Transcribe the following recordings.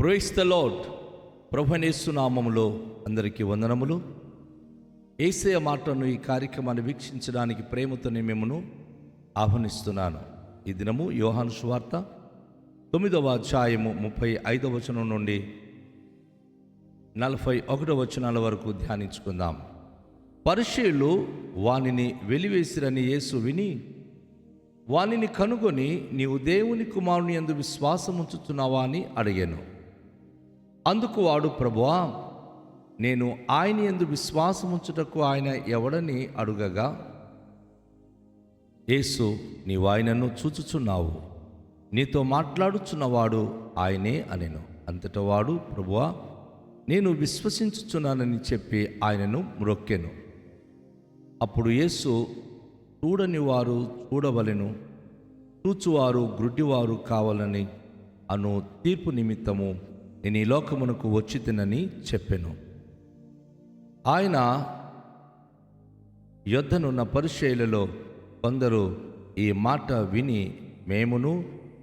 Praise the lord. ప్రభువైన యేసు నామములో అందరికీ వందనములు. యేసయ్య మాటను ఈ కార్యక్రమాన్ని వీక్షించడానికి ప్రేమతోనే మిమ్మను ఆహ్వానిస్తున్నాను. ఈ దినము యోహాను సువార్త 9వ అధ్యాయము 35వ వచనం నుండి 41వ వచనాల వరకు ధ్యానించుకుందాం. పరిసయ్యులు వానిని వెలివేసిరని యేసు విని వానిని కనుగొని, నీవు దేవుని కుమారుని యందు విశ్వాసముంచుచున్నావా అని అడిగాను. అందుకు వాడు, ప్రభువా, నేను ఆయన యందు విశ్వాసముంచుటకు ఆయన ఎవడని అడుగగా, యేసు, నీవు ఆయనను చూచుచున్నావు, నీతో మాట్లాడుచున్నవాడు ఆయనే అనెను. అంతటా వాడు, ప్రభువా, నేను విశ్వసించుచున్నానని చెప్పి ఆయనను మ్రొక్కెను. అప్పుడు యేసు, చూడని వారు చూడవలెను, చూచువారు గ్రుడ్డివారు కావాలని అను తీర్పు నిమిత్తము నేను ఈ లోకమునకు వచ్చి తినని చెప్పెను. ఆయన యొద్దనున్న పరిసయ్యులలో కొందరు ఈ మాట విని, మేమును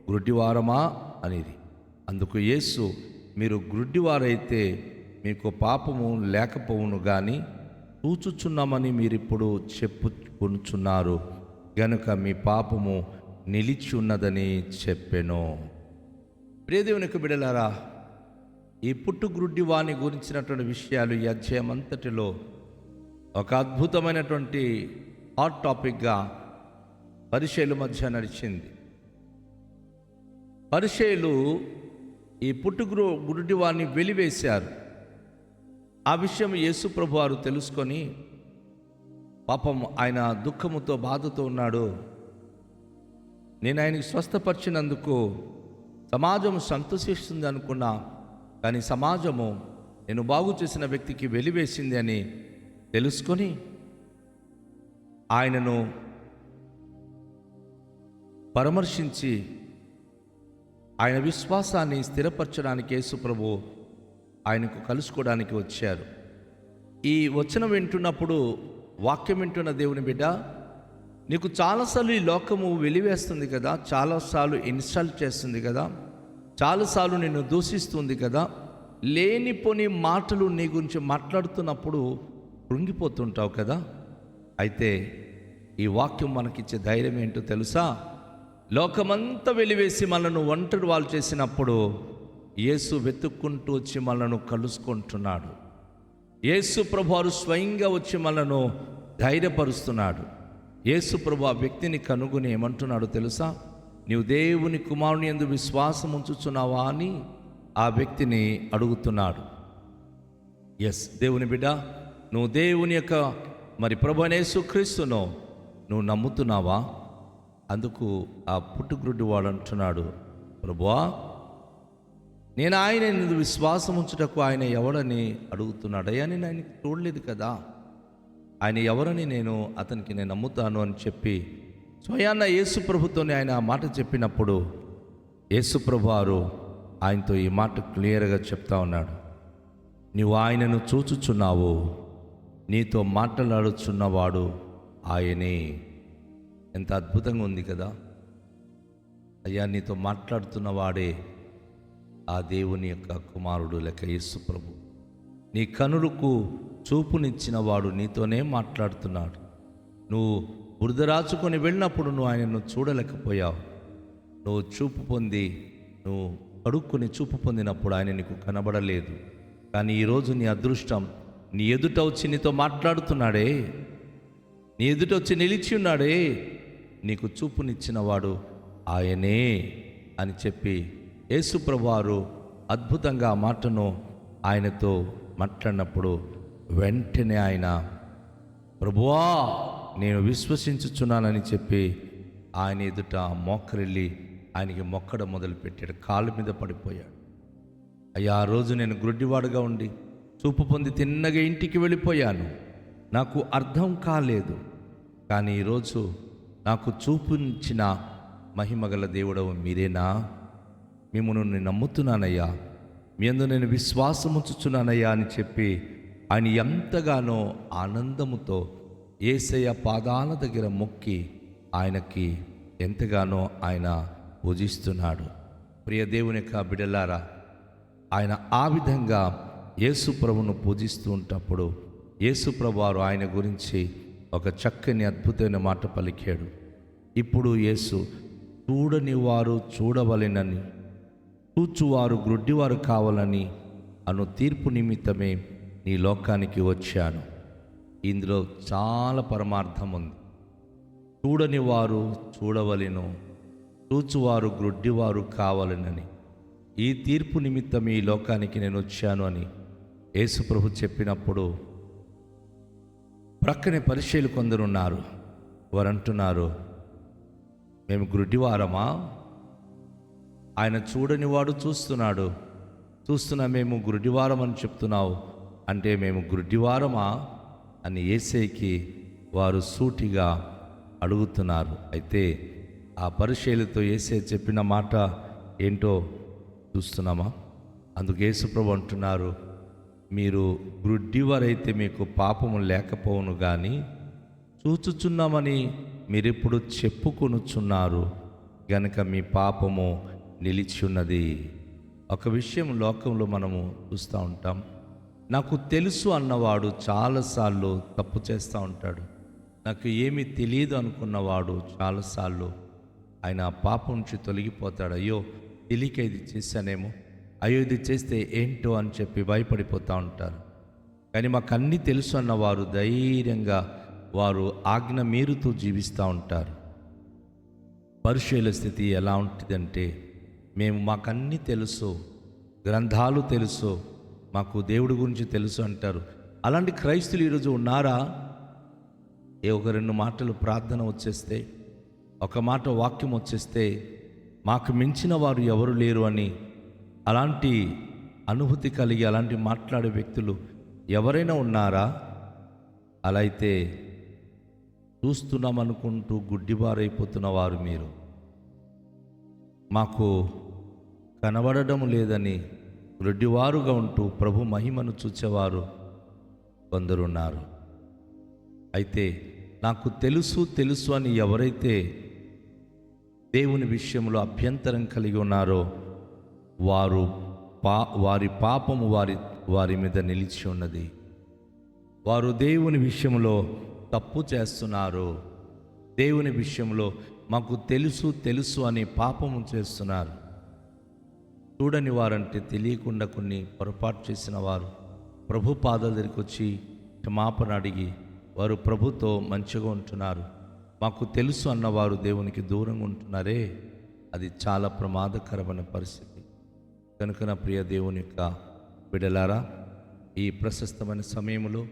గ్రుడ్డివారమా అనిది. అందుకు యేసు, మీరు గ్రుడ్డివారైతే మీకు పాపము లేకపోవును గాని చూచుచున్నామని మీరిప్పుడు చెప్పుకొనుచున్నారు గనుక మీ పాపము నిలిచి ఉన్నదని చెప్పెను. ప్రియదేవునికి బిడ్డలారా, ఈ పుట్టుగ్రుడ్డి వాని గురించినటువంటి విషయాలు ఈ అధ్యాయం అంతటిలో ఒక అద్భుతమైనటువంటి హాట్ టాపిక్గా పరిసయ్యుల మధ్య నడిచింది. పరిసయ్యులు ఈ గుడ్డి వారిని వెలివేశారు. ఆ విషయం యేసు ప్రభు వారు తెలుసుకొని, పాపం ఆయన దుఃఖముతో బాధతో ఉన్నాడు, నేను ఆయనకి స్వస్థపరిచినందుకు సమాజం సంతోషిస్తుంది అనుకున్నా, కానీ సమాజము నేను బాగు చేసిన వ్యక్తికి వెలివేసింది అని తెలుసుకొని ఆయనను పరామర్శించి ఆయన విశ్వాసాన్ని స్థిరపరచడానికి యేసు ప్రభు ఆయనకు కలుసుకోవడానికి వచ్చారు. ఈ వచనం వింటున్నప్పుడు, వాక్యం వింటున్న దేవుని బిడ్డ, నీకు చాలాసార్లు ఈ లోకము వెలివేస్తుంది కదా, చాలాసార్లు ఇన్సల్ట్ చేస్తుంది కదా, చాలాసార్లు నిన్ను దూషిస్తుంది కదా, లేనిపోని మాటలు నీ గురించి మాట్లాడుతున్నప్పుడు కృంగిపోతుంటావు కదా. అయితే ఈ వాక్యం మనకిచ్చే ధైర్యం ఏంటో తెలుసా? లోకమంతా వెలివేసి మనను ఒంటరి వాళ్ళు చేసినప్పుడు యేసు వెతుక్కుంటూ వచ్చి మనను కలుసుకుంటున్నాడు. యేసు ప్రభువారు స్వయంగా వచ్చి మనను ధైర్యపరుస్తున్నాడు. యేసు ప్రభు ఆ వ్యక్తిని కనుగొని ఏమంటున్నాడు తెలుసా? నీవు దేవుని కుమారుని యందు విశ్వాసం ఉంచుచున్నావా అని ఆ వ్యక్తిని అడుగుతున్నాడు. ఎస్, దేవుని బిడ్డ, నువ్వు దేవుని యొక్క ప్రభువైన యేసుక్రీస్తును నువ్వు నమ్ముతున్నావా? అందుకు ఆ పుట్టుగ్రుడ్డి వాడు అంటున్నాడు, ప్రభువా, నేను ఆయన యందు విశ్వాసం ఉంచుటకు ఆయన ఎవడని అడుగుతున్నాడు. అయ్యా, నేను ఆయనకి చూడలేదు కదా, ఆయన ఎవరని నేను నమ్ముతాను అని చెప్పి స్వయాన్న యేసు ప్రభుతోనే ఆయన ఆ మాట చెప్పినప్పుడు యేసు ప్రభు వారు ఆయనతో ఈ మాట క్లియర్గా చెప్తా ఉన్నాడు, నీవు ఆయనను చూచుచున్నావు, నీతో మాట్లాడుచున్నవాడు ఆయనే. ఎంత అద్భుతంగా ఉంది కదా. అయ్యా, నీతో మాట్లాడుతున్నవాడే ఆ దేవుని యొక్క కుమారుడు లెక్క యేసు ప్రభు. నీ కనులకు చూపునిచ్చిన వాడు నీతోనే మాట్లాడుతున్నాడు. నువ్వు బురదరాచుకొని వెళ్ళినప్పుడు నువ్వు ఆయనను చూడలేకపోయావు. నువ్వు చూపు పొంది, నువ్వు కడుక్కుని చూపు పొందినప్పుడు ఆయన నీకు కనబడలేదు. కానీ ఈరోజు నీ అదృష్టం, నీ ఎదుట వచ్చి నీతో మాట్లాడుతున్నాడే, నీ ఎదుట వచ్చి నిలిచి ఉన్నాడే, నీకు చూపునిచ్చిన వాడు ఆయనే అని చెప్పి యేసు ప్రభువారు అద్భుతంగా ఆ మాటను ఆయనతో మాట్లాడినప్పుడు వెంటనే ఆయన, ప్రభువా, నేను విశ్వసించుచున్నానని చెప్పి ఆయన ఎదుట మోకరిల్లి ఆయనకి మొక్కడం మొదలుపెట్టాడు. కాళ్ళ మీద పడిపోయాడు. అయ్యా, ఆ రోజు నేను గ్రుడ్డివాడుగా ఉండి చూపు పొంది తిన్నగా ఇంటికి వెళ్ళిపోయాను, నాకు అర్థం కాలేదు. కానీ ఈరోజు నాకు చూపునిచ్చిన మహిమగల దేవుడవు మీరేనా? మిమ్మల్ని నేను నమ్ముతున్నానయ్యా, మీ యందు నేను విశ్వాసం ఉంచుచున్నానయ్యా అని చెప్పి ఆయన ఎంతగానో ఆనందముతో యేసయ్య పాదాల దగ్గర మొక్కి ఆయనకి ఎంతగానో ఆయన పూజిస్తున్నాడు. ప్రియ దేవుని యొక్క బిడ్డలారా, ఆయన ఆ విధంగా యేసు ప్రభువును పూజిస్తూ ఉంటప్పుడు యేసు ప్రభు వారు ఆయన గురించి ఒక చక్కని అద్భుతమైన మాట పలికాడు. ఇప్పుడు యేసు, చూడని వారు చూడవలెనని, చూచువారు గ్రుడ్డివారు కావాలని అను తీర్పు నిమిత్తమే నీ లోకానికి వచ్చాను. ఇందులో చాలా పరమార్థం ఉంది. చూడని వారు చూడవలెను, చూచువారు గ్రుడ్డివారు కావాలనని, ఈ తీర్పు నిమిత్తం ఈ లోకానికి నేను వచ్చాను అని యేసు ప్రభు చెప్పినప్పుడు ప్రక్కనే పరిచయులు కొందరున్నారు. వారు అంటున్నారు, మేము గ్రుడ్డివారమా? ఆయన చూడని వాడు చూస్తున్నా మేము గ్రుడ్డివారం అని చెప్తున్నావు అంటే మేము గ్రుడ్డివారమా అని యేసేకి వారు సూటిగా అడుగుతున్నారు. అయితే ఆ పరిచయులతో యేసే చెప్పిన మాట ఏంటో చూస్తున్నామా? అందుకు యేసు ప్రభు అంటున్నారు, మీరు గ్రుడ్డివారైతే మీకు పాపము లేకపోవును కానీ చూచుచున్నామని మీరెప్పుడు చెప్పుకొనుచున్నారు గనుక మీ పాపము నిలిచి ఉన్నది. ఒక విషయం లోకంలో మనము చూస్తూ ఉంటాం. నాకు తెలుసు అన్నవాడు చాలాసార్లు తప్పు చేస్తూ ఉంటాడు. నాకు ఏమీ తెలియదు అనుకున్నవాడు చాలాసార్లు ఆయన ఆ పాపం నుంచి తొలగిపోతాడు. అయ్యో తెలియక ఇది చేశానేమో, అయ్యో ఇది చేస్తే ఏంటో అని చెప్పి భయపడిపోతూ ఉంటారు. కానీ మాకు అన్నీ తెలుసు అన్నవారు ధైర్యంగా వారు ఆజ్ఞ మీరుతూ జీవిస్తూ ఉంటారు. పరిచయుల స్థితి ఎలా ఉంటుందంటే, మాకన్నీ తెలుసు, గ్రంథాలు తెలుసు, మాకు దేవుడి గురించి తెలుసు అంటారు. అలాంటి క్రైస్తులు ఈరోజు ఉన్నారా? ఒక రెండు మాటలు ప్రార్థన వచ్చేస్తే, ఒక మాట వాక్యం వచ్చేస్తే మాకు మించిన వారు ఎవరు లేరు అని అలాంటి అనుభూతి కలిగి అలాంటి మాట్లాడే వ్యక్తులు ఎవరైనా ఉన్నారా? అలా అయితే చూస్తున్నామనుకుంటూ గుడ్డివారైపోతున్న వారు మీరు. మాకు కనబడడం లేదని గుడ్డివారుగా ఉంటూ ప్రభు మహిమను చూచేవారు కొందరున్నారు. అయితే నాకు తెలుసు అని ఎవరైతే దేవుని విషయంలో అభ్యంతరం కలిగి ఉన్నారో వారి పాపము వారి మీద నిలిచి ఉన్నది. వారు దేవుని విషయంలో తప్పు చేస్తున్నారు. దేవుని విషయంలో మాకు తెలుసు అని పాపము చేస్తున్నారు. చూడని వారంటే తెలియకుండా కొన్ని పొరపాటు చేసిన వారు ప్రభు పాదాల దగ్గరికి వచ్చి క్షమాపణ అడిగి వారు ప్రభుతో మంచిగా ఉంటున్నారు. మాకు తెలుసు అన్నవారు దేవునికి దూరంగా ఉంటున్నారే, అది చాలా ప్రమాదకరమైన పరిస్థితి. కనుక నా ప్రియ దేవుని యొక్క బిడలారా, ఈ ప్రశస్తమైన సమయంలో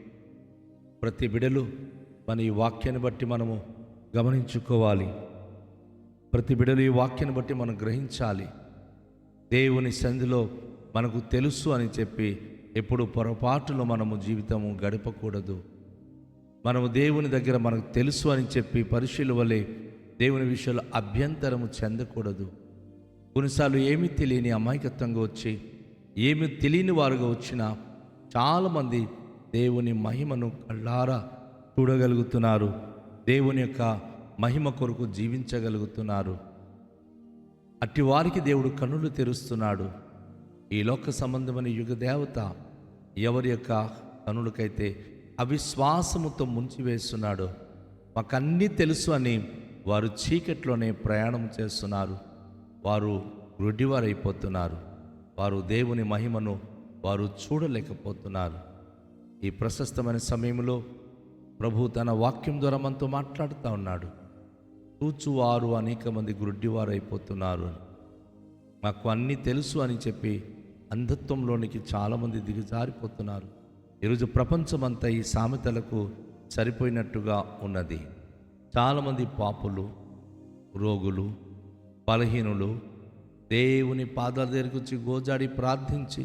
ప్రతి బిడలు మన ఈ వాక్యాన్ని బట్టి మనము గమనించుకోవాలి. ప్రతి బిడలు ఈ వాక్యాన్ని బట్టి మనం గ్రహించాలి. దేవుని సన్నిధిలో మనకు తెలుసు అని చెప్పి ఎప్పుడు పొరపాటులో మనము జీవితము గడపకూడదు. మనము దేవుని దగ్గర మనకు తెలుసు అని చెప్పి పరిశీల వలె దేవుని విషయంలో అభ్యంతరము చెందకూడదు. కొన్నిసార్లు ఏమీ తెలియని అమాయకత్వంగా వచ్చి ఏమీ తెలియని వారుగా వచ్చిన చాలామంది దేవుని మహిమను కళ్ళారా చూడగలుగుతున్నారు. దేవుని యొక్క మహిమ కొరకు జీవించగలుగుతున్నారు. అట్టి వారికి దేవుడు కన్నులు తెరుస్తున్నాడు. ఈ లోక సంబంధమైన యుగ దేవత ఎవరి యొక్క కన్నులకైతే అవిశ్వాసముతో ముంచివేస్తున్నాడు, మాకన్నీ తెలుసు అని వారు చీకట్లోనే ప్రయాణం చేస్తున్నారు. వారు గుడ్డివారైపోతున్నారు. వారు దేవుని మహిమను వారు చూడలేకపోతున్నారు. ఈ ప్రశస్తమైన సమయంలో ప్రభు తన వాక్యం ద్వారా మనతో మాట్లాడుతూ ఉన్నాడు. చూచువారు అనేక మంది గుడ్డివారైపోతున్నారు. మాకు అన్నీ తెలుసు అని చెప్పి అంధత్వంలోనికి చాలామంది దిగజారిపోతున్నారు. ఈరోజు ప్రపంచమంతా ఈ సామెతలకు సరిపోయినట్టుగా ఉన్నది. చాలామంది పాపులు, రోగులు, బలహీనులు దేవుని పాదాల దగ్గరికి వచ్చి గోజాడి ప్రార్థించి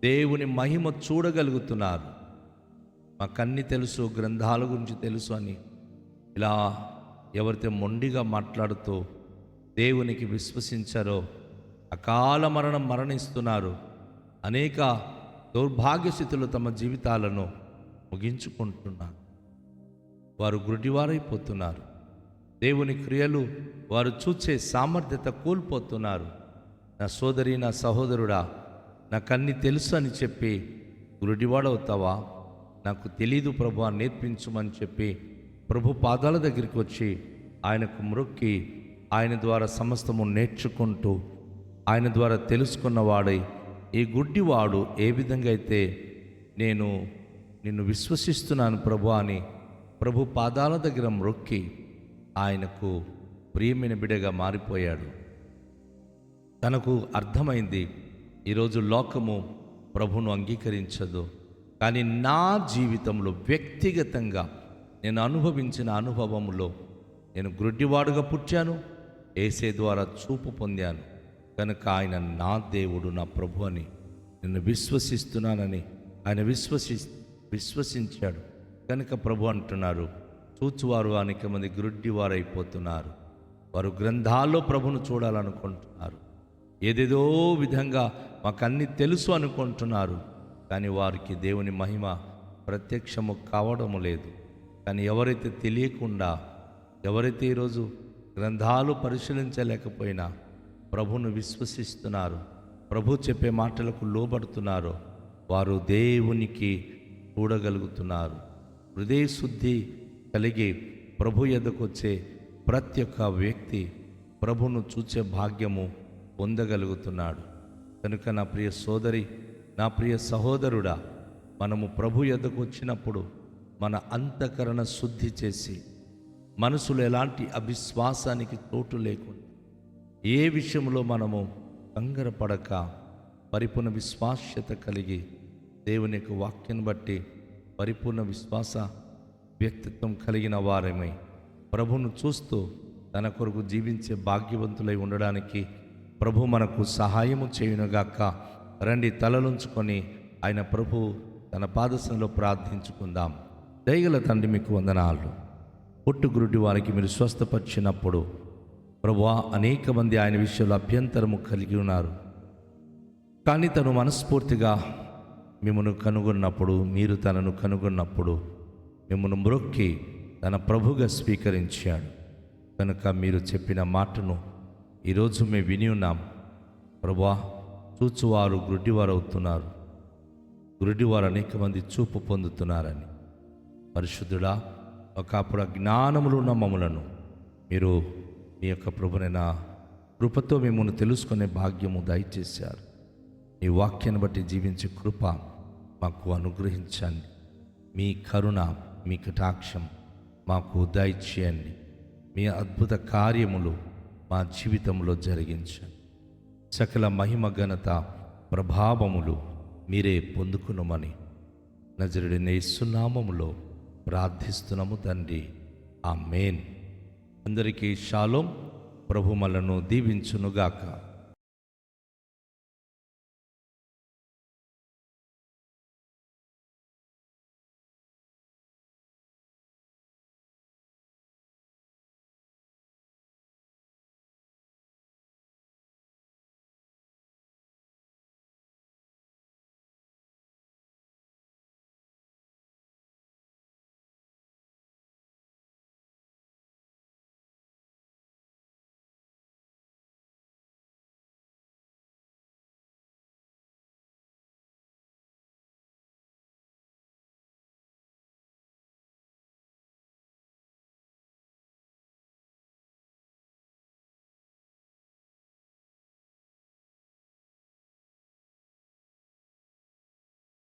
దేవుని మహిమ చూడగలుగుతున్నారు. మాకన్నీ తెలుసు, గ్రంథాల గురించి తెలుసు అని ఇలా ఎవరైతే మొండిగా మాట్లాడుతూ దేవునికి విశ్వసించారో అకాల మరణిస్తున్నారు. అనేక దౌర్భాగ్య స్థితులు తమ జీవితాలను ముగించుకుంటున్నారు. వారు గుడ్డివారైపోతున్నారు. దేవుని క్రియలు వారు చూచే సామర్థ్యత కోల్పోతున్నారు. నా సోదరి, నా సహోదరుడా, నాకన్నీ తెలుసు అని చెప్పి గురుడివాడవుతావా? నాకు తెలీదు ప్రభు నేర్పించమని చెప్పి ప్రభు పాదాల దగ్గరికి వచ్చి ఆయనకు మ్రొక్కి ఆయన ద్వారా సమస్తము నేర్చుకుంటూ ఆయన ద్వారా తెలుసుకున్నవాడై ఈ గుడ్డివాడు ఏ విధంగా అయితే నేను నిన్ను విశ్వసిస్తున్నాను ప్రభు అని ప్రభు పాదాల దగ్గర మ్రొక్కి ఆయనకు ప్రియమైన బిడ్డగా మారిపోయాడు. తనకు అర్థమైంది, ఈరోజు లోకము ప్రభును అంగీకరించదు, కానీ నా జీవితంలో వ్యక్తిగతంగా నేను అనుభవించిన అనుభవంలో నేను గుడ్డివాడుగా పుట్టాను, యేసే ద్వారా చూపు పొందాను కనుక ఆయన నా దేవుడు, నా ప్రభు అని నిన్ను విశ్వసిస్తున్నానని ఆయన విశ్వసించాడు కనుక ప్రభు అంటున్నారు, చూచువారు అనేక మంది గుడ్డివారైపోతున్నారు. వారు గ్రంథాల్లో ప్రభును చూడాలనుకుంటున్నారు, ఏదేదో విధంగా మాకన్నీ తెలుసు అనుకుంటున్నారు, కానీ వారికి దేవుని మహిమ ప్రత్యక్షము కావడము లేదు. కానీ ఎవరైతే తెలియకుండా, ఎవరైతే ఈరోజు గ్రంథాలు పరిశీలించలేకపోయినా ప్రభును విశ్వసిస్తున్నారు, ప్రభు చెప్పే మాటలకు లోబడుతున్నారో వారు దేవునికి చూడగలుగుతున్నారు. హృదయ శుద్ధి కలిగి ప్రభు ఎద్దకు వచ్చే ప్రతి ఒక్క వ్యక్తి ప్రభును చూచే భాగ్యము పొందగలుగుతున్నాడు. కనుక నా ప్రియ సోదరి, నా ప్రియ సహోదరుడా, మనము ప్రభు ఎద్దకు వచ్చినప్పుడు మన అంతఃకరణ శుద్ధి చేసి మనసులో ఎలాంటి అవిశ్వాసానికి చోటు లేకుండా ఏ విషయంలో మనము కంగారపడక పరిపూర్ణ విశ్వాస్యత కలిగి దేవుని యొక్క వాక్యం బట్టి పరిపూర్ణ విశ్వాస వ్యక్తిత్వం కలిగిన వారమై ప్రభును చూస్తూ తన కొరకు జీవించే భాగ్యవంతులై ఉండడానికి ప్రభు మనకు సహాయము చేయునుగాక. రండి, తలలుంచుకొని ఆయన ప్రభు తన పాదసంలో ప్రార్థించుకుందాం. దయగల తండ్రి, మీకు వందనాలు. పుట్టుగురుడి వారికి మీరు స్వస్థపరిచినప్పుడు ప్రభువా, అనేక మంది ఆయన విషయంలో అభ్యంతరము కలిగి ఉన్నారు, కానీ తను మనస్ఫూర్తిగా మిమ్మల్ని కనుగొన్నప్పుడు, మీరు తనను కనుగొన్నప్పుడు మిమ్మల్ని మ్రొక్కి తన ప్రభుగా స్వీకరించాడు. కనుక మీరు చెప్పిన మాటను ఈరోజు మేము విని ఉన్నాం. ప్రభువా, చూచువారు గుడ్డివారు అవుతున్నారు, గుడ్డివారు అనేక మంది చూపు పొందుతున్నారని. పరిశుద్ధుడా, ఒకప్పుడు అజ్ఞానములు ఉన్న మమ్ములను మీరు మీ యొక్క ప్రభునైన కృపతో మిమ్మల్ని తెలుసుకునే భాగ్యము దయచేశారు. మీ వాక్యాన్ని బట్టి జీవించే కృప మాకు అనుగ్రహించండి. మీ కరుణ, మీ కటాక్షం మాకు దయచేయండి. మీ అద్భుత కార్యములు మా జీవితంలో జరిగించండి. సకల మహిమ, ఘనత, ప్రభావములు మీరే పొందుకునమని నజరుడైన యేసు నామములో ప్రార్థిస్తున్నాము తండ్రి, ఆమేన్. అందరికీ షాలోం. ప్రభు మనలను దీవించునుగాక.